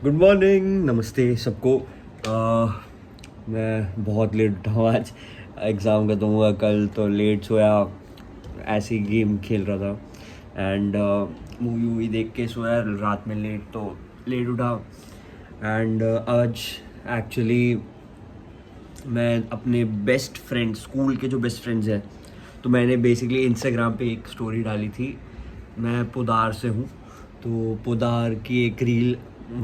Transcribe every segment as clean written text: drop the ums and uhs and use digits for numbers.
Good morning, नमस्ते सबको। मैं बहुत लेट उठा हूँ आज। एग्ज़ाम खत्म हुआ कल तो लेट सोया, ऐसे ही गेम खेल रहा था एंड मूवी वूवी देख के सोया रात में लेट, तो लेट उठा। एंड आज एक्चुअली मैं अपने बेस्ट फ्रेंड, स्कूल के जो बेस्ट फ्रेंड्स हैं, तो मैंने बेसिकली इंस्टाग्राम पे एक स्टोरी डाली थी। मैं पुदार से हूँ, तो पुदार की एक रील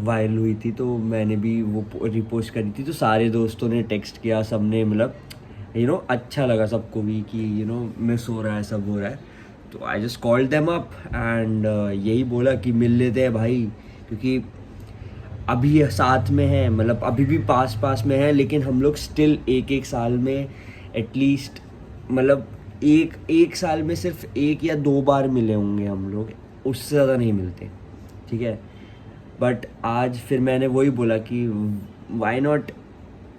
वायरल हुई थी, तो मैंने भी वो रिपोस्ट करी थी। तो सारे दोस्तों ने टेक्स्ट किया, सबने मतलब अच्छा लगा सबको भी कि मिस हो रहा है, सब हो रहा है। तो I just called them up and यही बोला कि मिल लेते हैं भाई, क्योंकि अभी साथ में हैं, मतलब अभी भी पास में हैं, लेकिन हम लोग स्टिल एक साल में एटलीस्ट, मतलब एक साल में सिर्फ 1 या 2 बार मिले होंगे हम लोग, उससे ज़्यादा नहीं मिलते, ठीक है। बट आज फिर मैंने वही बोला कि वाई नॉट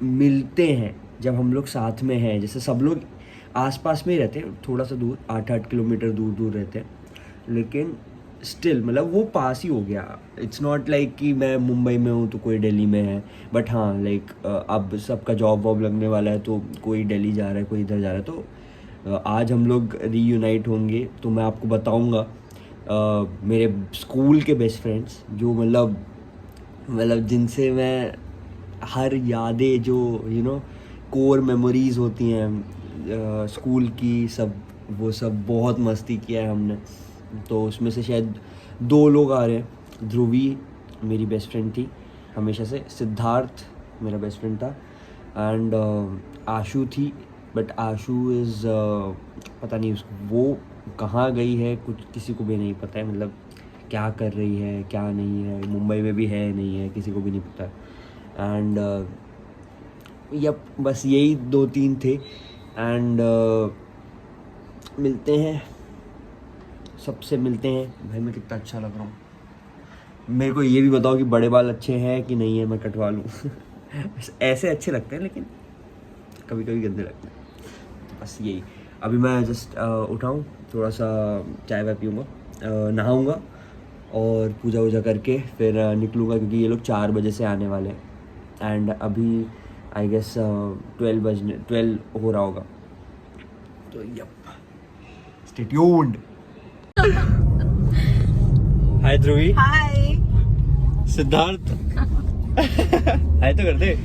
मिलते हैं जब हम लोग साथ में हैं। जैसे सब लोग आसपास में ही रहते हैं, थोड़ा सा दूर, 8 किलोमीटर दूर रहते हैं, लेकिन स्टिल मतलब वो पास ही हो गया। इट्स नॉट लाइक कि मैं मुंबई में हूँ तो कोई दिल्ली में है, बट हाँ लाइक अब सबका जॉब वॉब लगने वाला है, तो कोई दिल्ली जा रहा है, कोई इधर जा रहा है। तो आज हम लोग रीयूनाइट होंगे, तो मैं आपको बताऊँगा मेरे स्कूल के बेस्ट फ्रेंड्स, जो मतलब जिनसे मैं हर यादें, जो कोर मेमोरीज़ होती हैं स्कूल की, सब वो सब बहुत मस्ती किया है हमने। तो उसमें से शायद 2 लोग आ रहे हैं। ध्रुवी मेरी बेस्ट फ्रेंड थी हमेशा से, सिद्धार्थ मेरा बेस्ट फ्रेंड था, एंड आशु थी, बट आशु इज़ पता नहीं वो कहाँ गई है, कुछ किसी को भी नहीं पता है, मतलब क्या कर रही है क्या नहीं है, मुंबई में भी है नहीं है, किसी को भी नहीं पता। एंड यप, बस यही 2-3 थे। एंड मिलते हैं, सबसे मिलते हैं। भाई मैं कितना अच्छा लग रहा हूँ, मेरे को ये भी बताओ कि बड़े बाल अच्छे हैं कि नहीं है, मैं कटवा लूँ। ऐसे अच्छे लगते हैं, लेकिन कभी कभी गंदे लगते हैं। तो बस यही, अभी मैं जस्ट उठाऊँ, थोड़ा सा चाय वाय पीऊँगा, नहाऊँगा और पूजा वूजा करके फिर निकलूँगा, क्योंकि ये लोग 4 बजे से आने वाले हैं। एंड अभी आई गेस 12 हो रहा होगा। तो यप, स्टे ट्यून्ड। हाय ध्रुवी। हाय सिद्धार्थ। हाय तो कर दे।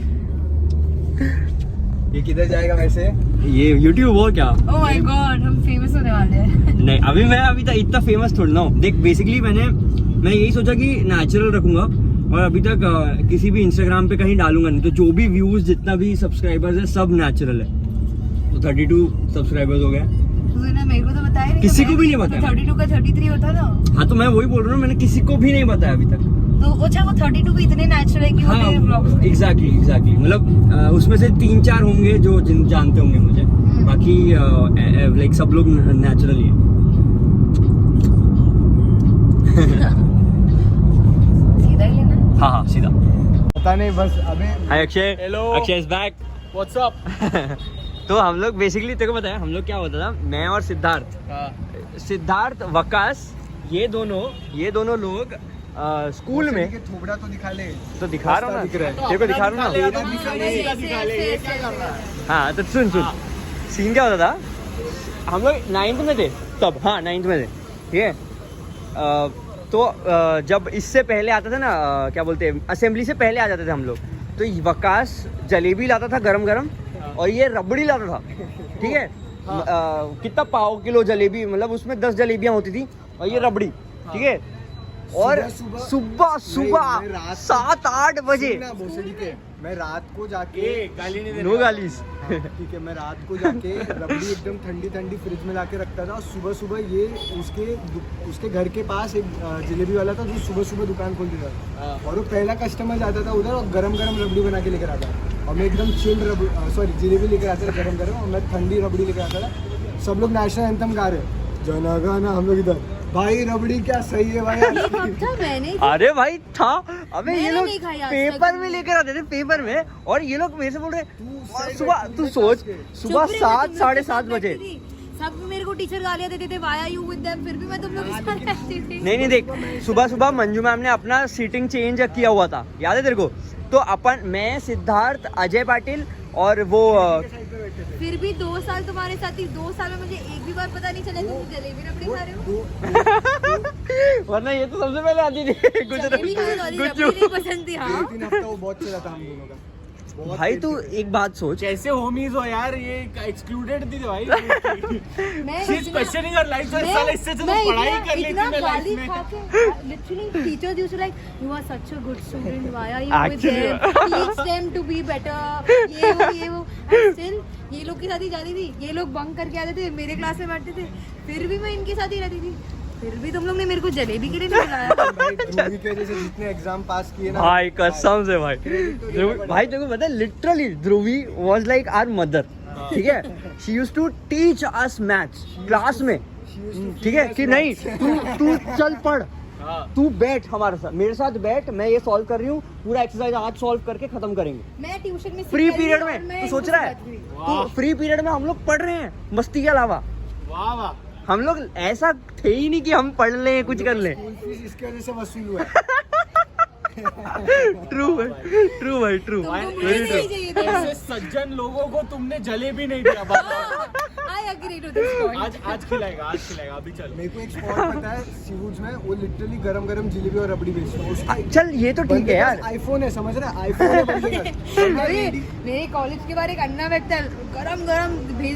ये किधर जाएगा वैसे? ये YouTube हो क्या? ओह माय गॉड, हम फेमस होने वाले हैं। नहीं, अभी मैं तक इतना फेमस थोड़ा ना हूँ। देख बेसिकली मैं यही सोचा कि नेचुरल रखूंगा, और अभी तक किसी भी इंस्टाग्राम पे कहीं डालूंगा नहीं, तो जो भी व्यूज, जितना भी सब्सक्राइबर्स है, सब नेचुरल है। तो 32 सब्सक्राइबर्स हो गए। तूने मेरे को तो बताया नहीं, किसी को भी नहीं बताया। 32 का 33 होता ना। हाँ, तो मैं वही बोल रहा हूँ, मैंने किसी को भी नहीं बताया अभी तक। तो अच्छा, वो 32 भी इतने नेचुरल है कि वो तेरे ब्लॉग्स में। एग्जैक्टली मतलब उसमें से 3-4 होंगे जो जानते होंगे मुझे, बाकी लाइक सब लोग नेचुरल ही है। सीधा ही लेना। हाँ सीधा। पता नहीं, बस अबे। Hi Akshay. Hello. Akshay is back. What's up? तो हम लोग बेसिकली, तेरे को बताया हम लोग क्या होता था, मैं और सिद्धार्थ वकास, ये दोनों लोग स्कूल में। थोबड़ा तो दिखा ले। तो दिखा रहा हूँ ना, तेरे को दिखा रहा हूँ ना। हाँ तो सुन सीन क्या होता था, हम लोग 9th में थे तब। हाँ 9th में थे, ठीक है। तो जब इससे पहले आता था ना, क्या बोलते हैं, असेंबली से पहले आ जाते थे हम लोग, तो वकास जलेबी लाता था गरम और ये रबड़ी लाता था, ठीक है। कितना पाव किलो जलेबी, मतलब उसमें 10 जलेबियाँ होती थी, और ये रबड़ी, ठीक है। और सुबह 7-8 बजे मैं रात को जाके नो गालीस, ठीक है, मैं रात को जाके रबड़ी एकदम ठंडी फ्रिज में लाके रखता था, और सुबह ये उसके घर के पास एक जलेबी वाला था जो सुबह दुकान खोल देता था, और वो पहला कस्टमर जाता था उधर और गरम रबड़ी बना के लेकर आता, और मैं एकदम चिल्ड जलेबी लेकर आता था गरम, और मैं ठंडी रबड़ी लेकर आता था। सब लोग नेशनल एंथम गा रहे, जनगण, हम लोग इधर, भाई रबड़ी क्या सही है भाई। मैंने अरे भाई था, अबे ये लोग नहीं खाई आज पेपर तक। में लेकर आते थे, पेपर में, और ये लोग मेरे से बोल रहे सुबह, तू सोच, सुबह 7-7:30 बजे सब मेरे को टीचर गालियां देते थे, why are you with them, फिर भी मैं तुम लोग के साथ रहती थी। नहीं देख, सुबह सुबह मंजू मैम ने अपना सीटिंग चेंज किया हुआ था, याद है तेरे को? तो अपन, मैं, सिद्धार्थ, अजय पाटिल और वो फिर भी 2 साल तुम्हारे साथ थी, 2 साल में मुझे एक भी बार पता नहीं चला तुम जलेबी रबड़ी खा रहे हो। वरना ये तो सबसे पहले आती थी जलेबी नहीं पसंद थी। हाँ 3 हफ्ता वो बहुत चला था हम दोनों का। भाई तू एक बात सोच, कैसे होमीज हो यार, ये एक्सक्लूडेड थी भाई। मैं She's questioning her life, तो साला इससे तो पढ़ाई कर लेती मैं लाइफ में। Literally teachers used to like, you are such a good student, why are you with them, teach them to be better, ये वो and still ये लोग के साथ ही जाती थी, ये लोग बंक करके आते थे, मेरे क्लास में बैठते थे, फिर भी मैं इनके साथ ही रहती थी, फिर भी तुम लोग ने मेरे को जलेबी के लिए नहीं बुलाया। भाई ध्रुवी की वजह से जितने एग्जाम पास किए ना भाई कसम से भाई, भाई तेरे को पता है literally Dhruvi was like our mother, ठीक है? She used to teach us maths class में, ठीक है? कि नहीं तू चल पढ़, तू बैठ हमारे साथ, मेरे साथ बैठ, मैं ये सॉल्व कर रही हूँ, पूरा एक्सरसाइज आज सॉल्व करके खत्म करेंगे। मैं ट्यूशन में फ्री पीरियड में तू सोच रहा है, तू फ्री पीरियड में हम लोग पढ़ रहे हैं मस्ती के अलावा। वाह वाह, हम लोग ऐसा थे ही नहीं कि हम पढ़ लें कुछ कर लें। स्कूल फीस इसके वजह से वसूल हुआ है। ट्रू भाई ट्रू। ऐसे सज्जन लोगों को तुमने जलेबी नहीं दिया। I agree to this point. आज खिलाएगा अभी चलो। मेरे को एक स्पॉट पता है सीवूड्स में, वो लिटरली गरम गरम जलेबी और रबड़ी बेचता है उसका। चल ये तो ठीक है यार, आईफोन है, समझ रहा है? आईफोन है बंदे का। अरे मेरे कॉलेज के बाहर एक अन्ना बैठता है, गरम गरम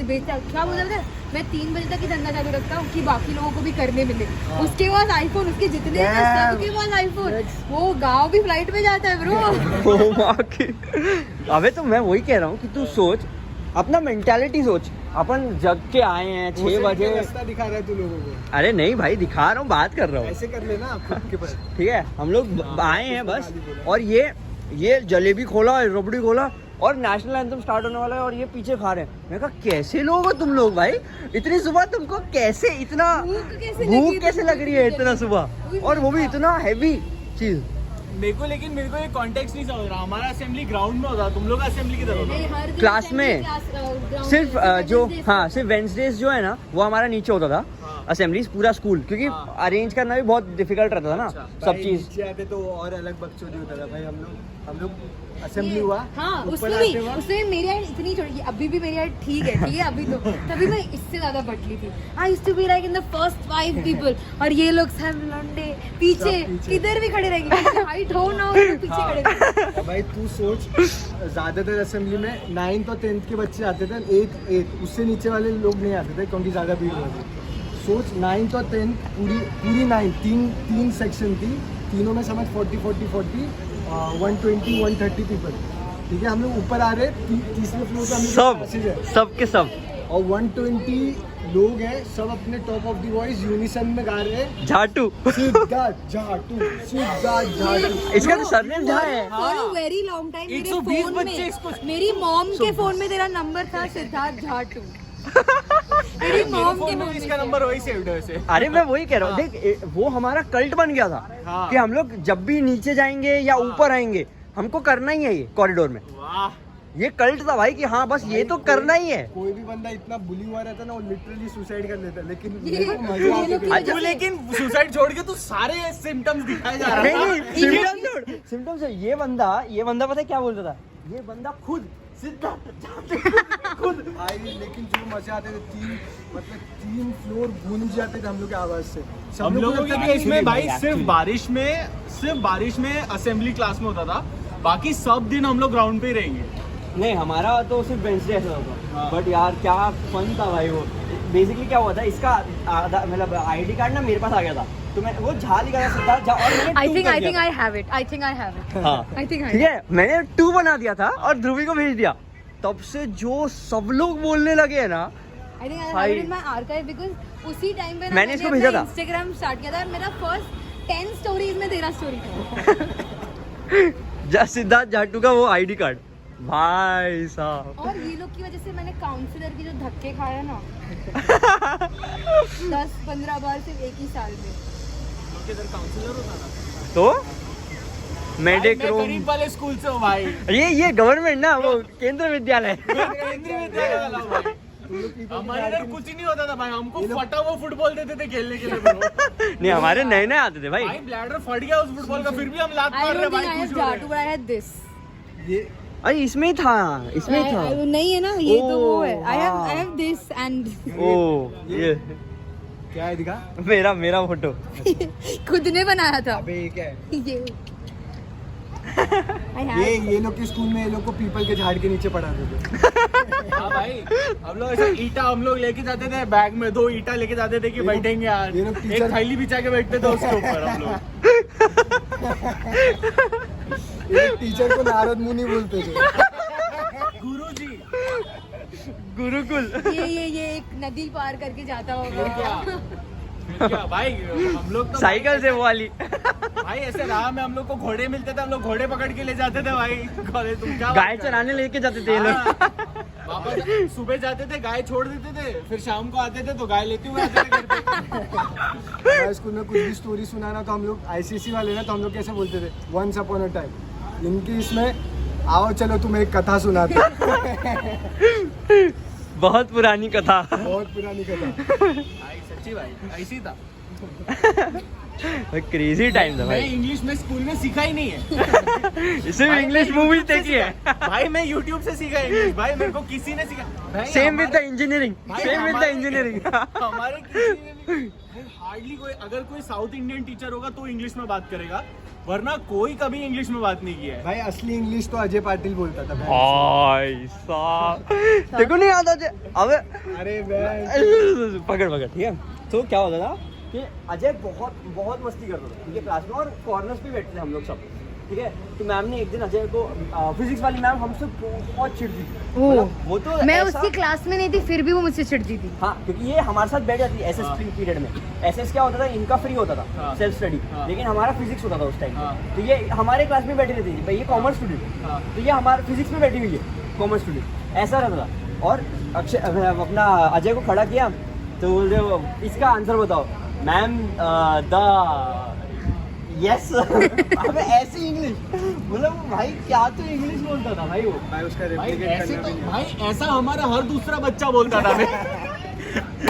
बेचता है। क्या बोल रहे थे, मैं 3 बजे तक ही धंधा चालू रखता हूँ कि बाकी लोगों को भी करने मिले। उसके पास आईफोन, उसके जितने हैं सबके पास आईफोन, वो गाँव भी फ्लाइट में जाता है ब्रो। ओ माँ की। अबे तो मैं वही कह रहा हूँ कि तू सोच, अपना मेंटालिटी सोच, अपन जग के आए हैं 6 बजे। रास्ता दिखा रहा है तू लोगों को। अरे नहीं भाई, दिखा रहा हूँ, बात कर रहा हूँ, ऐसे कर लेना खुद के पर। ठीक है? हम लोग आए हैं बस, और ये जलेबी खोला, रबड़ी खोला, और नेशनल एंथम स्टार्ट होने वाला है, और ये पीछे खा रहे हैं। मैं कहा कैसे लोग हो तुम लोग भाई, इतनी सुबह तुमको कैसे, इतना भूख कैसे लग रही है इतना सुबह, और वो भी इतना हैवी चीज। मेरे को ये कॉन्टेक्स्ट नहीं समझ रहा। हमारा असेंबली ग्राउंड में होता, तुम लोग असेंबली किधर होता? क्लास में सिर्फ सिर्फ वेंसडेज जो है ना, वो हमारा नीचे होता था असेंबलीज, पूरा स्कूल, क्योंकि अरेंज करना भी बहुत डिफिकल्ट रहता था ना सब चीज। नीचे आते तो और अलग बकचोदी होता था भाई। हम लोग असेंबली हुआ, हाँ, उसमें मेरी हाइट इतनी छोटी, अभी भी मेरी हाइट ठीक है अभी तो, तभी मैं इससे ज्यादा पतली थी। I used to be like in the first 5 people, और ये लोग सब लंडे पीछे इधर भी खड़े रहेंगे, हाइट हो ना हो पीछे खड़े रहेंगे। भाई तू सोच, ज्यादातर असेंबली में 9th और 10th के बच्चे आते थे, 8th उससे नीचे वाले लोग नहीं आते थे क्योंकि ज्यादा भीड़ होती थी। सोच 9th और 10th पूरी 9th, तीन सेक्शन थी, तीनों में समझ 40 120 130 पीपल, ठीक है? हम लोग ऊपर आ रहे, तीसरे फ्लोर पे सब के सब, और 120 लोग हैं, सब अपने top of the voice unison में गा रहे हैं, झाटू। सिद्धार्थ झाटू। इसका तो सरनेम झा है। For a very long time मेरे 120 फोन बच्चे में, इसको- मेरी मॉम के फोन में तेरा नंबर था सिद्धार्थ झाटू। मेरी मॉम के फोन इसका में नंबर वही सेव्ड है वैसे। अरे मैं वही कह रहा हूँ, देख वो हमारा कल्ट बन गया था हाँ। कि हम लोग जब भी नीचे जाएंगे या ऊपर आएंगे, हमको करना ही है ये कॉरिडोर में। वाह, ये कल्ट था भाई कि हाँ बस ये तो करना ही है। कोई भी बंदा इतना बुली हुआ रहता ना, वो लिटरली सुसाइड कर लेता, लेकिन ये- मेरे को मजा ये लोग आता था। तू लेकिन सुसाइड छोड़ के तू सारे सिम्टम्स दिखाए जा रहा नहीं है। सिम्टम्स छोड़, सिम्टम्स ये बंदा पता है क्या बोलता था? ये बंदा खुद खुद भाई लेकिन जो मजे आते थे, 3 फ्लोर गूंज जाते थे हम लोग की आवाज से। हम लोगों के केस में भाई सिर्फ बारिश में असेंबली क्लास में होता था, बाकी सब दिन हम लोग ग्राउंड पे ही रहेंगे। नहीं, हमारा तो सिर्फ वेंसडे ऐसा होता, बट यार क्या फन था भाई वो। बेसिकली क्या हुआ था, इसका आधा मतलब आईडी कार्ड ना मेरे पास आ गया था, तो मैं वो झा लिखा था सिद्धार्थ झा, और मैंने I 2 think कर I दिया think I have it. हाँ I think I ठीक है, मैंने 2 बना दिया था और ध्रुवी को भेज दिया। तब से जो सब लोग बोलने लगे ना, I think I have भाई। it in my archive because उसी टाइम पे मैंने इसको भेजा था। Instagram स्टार्ट किया था, मेरा फर्स्ट 10 स्टोरीज में तेरा स्टोरी था। सिद्धार्थ जाटू का वो आईडी कार्ड भाई साहब। और ये लोग की वजह से मैंने काउंसलर के जो धक्के खाया ना 10-15 बार सिर्फ एक ही साल में। काउंसलर होता ना, तो मेडिक मैं रूम, गरीब वाले स्कूल से हूँ भाई। ये गवर्नमेंट ना, वो केंद्र विद्यालय। केंद्रीय विद्यालय वाला हूँ भाई। हमारे इधर कुछ ही नहीं होता था भाई, हमको फटा हुआ फुटबॉल देते थे खेलने के लिए bro। नहीं हमारे नए नए आते थे भाई। भाई ब्लैडर फट गया उस फुटबॉल का, फिर भी हम लात I मार रहे don't think भाई, I have खुश हो रहे Jatu, but I had this. ये अरे इसमें ही था, इसमें ही था। नहीं है ना, ये तो वो है। ओह, I have हाँ। this and ओ ये क्या है दिखा? मेरा फोटो। खुद ने बनाया था अबे ये क्या है? ये। I have. ये लोग के स्कूल में ये लोग को पीपल के झाड़ के नीचे पढ़ाते थे। हाँ भाई, हम लोग ऐसे ईटा हम लोग लेके जाते थे बैग में, 2 ईटा लेके जाते थे कि बैठेंगे यार, ये लोग एक टीचर- थैली बिछा के बैठते थे उसके ऊपर हम लोग। ये टीचर को नारद मुनि बोलते थे। गुरुजी, गुरुकुल। ये एक नदी पार करके जाता फिर होगा। क्या भाई, हम लोग तो साइकिल से वो वाली। भाई ऐसे राह में हम लोग को घोड़े मिलते थे, हम लोग घोड़े पकड़ के ले जाते थे भाई कॉलेज। तुम क्या गाय चराने लेके जाते थे ये लोग। हाँ, वापस सुबह जाते थे, गाय छोड़ देते थे, फिर शाम को आते थे तो गाय लेते हुए आते थे घर पे। हमारे स्कूल में कुछ भी स्टोरी सुनाना तो हम लोग ICSE वाले ना, तो हम लोग कैसे बोलते थे, वंस अपॉन अ टाइम। इनकी इसमें आओ चलो तुम्हें एक कथा सुनाते। बहुत पुरानी कथा। बहुत पुरानी कथा। भाई सच्ची भाई ऐसी था। क्रेजी टाइम था मैं भाई। इंग्लिश में स्कूल में सीखा ही नहीं है इसमें भाई, इंग्लिश मैं मूवीज YouTube से देखी है। सीखा। भाई मैं YouTube से सीखा इंग्लिश भाई, मेरे को किसी ने सीखा भाई। सेम विद द हमारे- इंजीनियरिंग, भाई, सेम विद द हमारे- इंजीनियरिंग। हमारे किसी ने भी हार्डली कोई, अगर कोई साउथ इंडियन टीचर होगा तो इंग्लिश में बात करेगा, वरना कोई कभी इंग्लिश में बात नहीं किया है। भाई असली इंग्लिश तो अजय पाटिल बोलता था। भाई साहब देखो नहीं आता थे। अबे अरे मैं पकड़ ठीक है। तो क्या होता था कि अजय बहुत मस्ती करता था, ठीक है, क्लास में, और कॉर्नर्स पे बैठते थे हम लोग सब, ठीक है। तो मैम ने एक दिन अजय को, फिजिक्स वाली मैम हमसे बहुत चिढ़ती थी। मतलब वो तो मैं ऐसा- उसकी क्लास में नहीं थी, फिर भी वो मुझसे चिढ़ती थी। हाँ, क्योंकि ये हमारे साथ बैठ जाती है एसएस हाँ। पीरियड में। एसएस क्या होता था, इनका फ्री होता था हाँ। सेल्फ स्टडी, हाँ। लेकिन हमारा फिजिक्स होता था उस टाइम। हाँ। तो ये हमारे क्लास में बैठी रहती थी, भाई ये कॉमर्स स्टूडेंट, हाँ। तो ये हमारे फिजिक्स में बैठी हुई है, कॉमर्स स्टूडेंट, ऐसा रहता था। और अक्षय अपना अजय को खड़ा किया तो बोल रहे हो इसका आंसर बताओ मैम, द यस। अबे ऐसी इंग्लिश, मतलब भाई क्या तो इंग्लिश बोलता था भाई वो। भाई उसका भाई रेप्लिकेट ऐसे करना तो भी नहीं। भाई ऐसा हमारा हर दूसरा बच्चा बोलता था।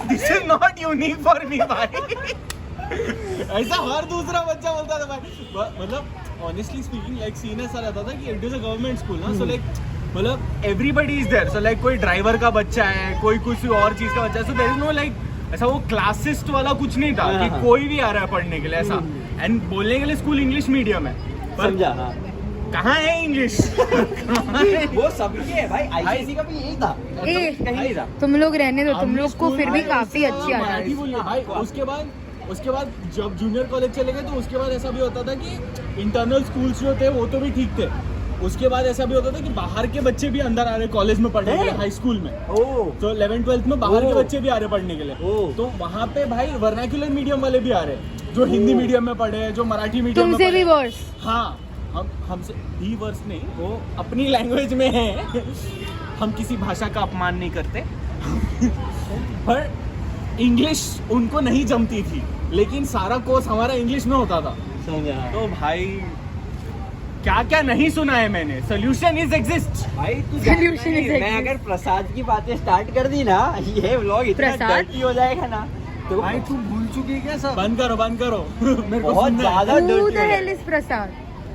This is not unique for me भाई। ऐसा हर दूसरा बच्चा बोलता था भाई। मतलब ऑनेस्टली स्पीकिंग, लाइक सीन ऐसा रहता था कि it is a government school ना, सो लाइक मतलब everybody is there. So like कोई ड्राइवर का बच्चा है, कोई कुछ और चीज का बच्चा है, so there is no like ऐसा वो क्लासिस्ट वाला कुछ नहीं था कि हाँ। कोई भी आ रहा है पढ़ने के लिए ऐसा। एंड बोलने के लिए स्कूल इंग्लिश मीडियम है, पर समझा? हाँ। कहाँ है इंग्लिश? वो सबके है भाई, आईसीएसई का भी यही था, ए, कहीं नहीं था। तुम लोग रहने दो, तुम हमने लोग को स्कूल फिर भी में काफी अच्छी मराठी आती बोली है भाई। उसके बाद जब जूनियर कॉलेज चले गए तो उसके बाद ऐसा भी होता था कि इंटरनल स्कूल्स जो थे वो तो भी ठीक थे। उसके बाद ऐसा भी होता था कि बाहर के बच्चे भी अंदर आ रहे कॉलेज में पढ़ने के लिए, हाई स्कूल में। ओह, तो 11th-12th में बाहर के ओह। बच्चे भी आ रहे पढ़ने के लिए। ओह। तो वहाँ पे भाई वर्नाक्युलर मीडियम वाले भी आ रहे हैं, जो हिंदी मीडियम में पढ़े हैं, जो मराठी मीडियम में तुमसे पढ़े भी हैं। वर्स। हाँ, हमसे भी वर्ष नहीं, वो अपनी लैंग्वेज में है। हम किसी भाषा का अपमान नहीं करते। पर इंग्लिश उनको नहीं जमती थी, लेकिन सारा कोर्स हमारा इंग्लिश में होता था। समझा तो भाई क्या क्या नहीं सुना है मैंने। Solution is exist. भाई तू Solution is मैं अगर प्रसाद की बातें स्टार्ट कर दी ना, ये व्लॉग इतना प्रसाद? डर्टी हो जाएगा ना, तो भाई तू भूल चुकी है क्या सब? बंद करो मेरे को बहुत सुनना है। ज्यादा Who डर्टी the हो hell जाएगा। is प्रसाद?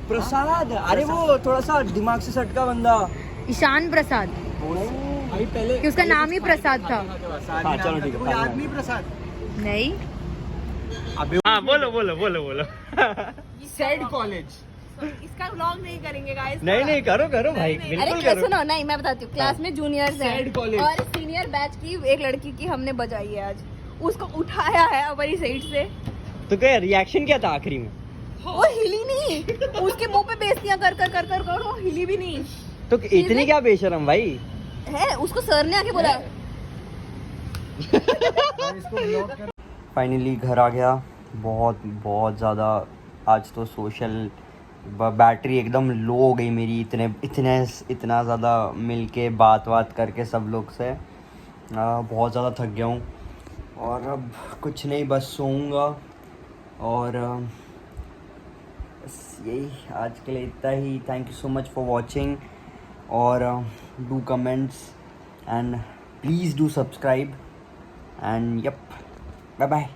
प्रसाद, अरे वो थोड़ा सा दिमाग से सटका बंदा। ईशान प्रसाद, भाई पहले कि उसका नाम ही प्रसाद था। प्रसाद हाँ, ही नाम चलो था। ठीक है, कोई फाइनल। आदमी प्रसाद? नहीं, हाँ बोलो। Said college. इसका व्लॉग नहीं करेंगे गाइस। नहीं करो भाई, अरे बिल्कुल क्या करो। सुनो, नहीं मैं बताती हूँ। क्लास में जूनियर्स Sad हैं college। और सीनियर बैच की एक लड़की की हमने बजाई है आज। उसको उठाया है हमारी साइड से, तो क्या रिएक्शन क्या था आखिरी में? वो हिली नहीं। उसके मुंह पे बेइज्जतियां कर वो हिली भी नहीं तो इतनी क्या बेशरम भाई। है। उसको सर ने आके बोला भाई इसको ब्लॉक कर। फाइनली घर आ गया। बहुत ज़्यादा आज तो सोशल बैटरी एकदम लो हो गई मेरी, इतना ज़्यादा मिल के बात करके सब लोग से। बहुत ज़्यादा थक गया हूँ और अब कुछ नहीं, बस सोऊंगा। और बस यही आज के लिए इतना ही। Thank you so much for watching और do comments and please do subscribe and yup bye bye.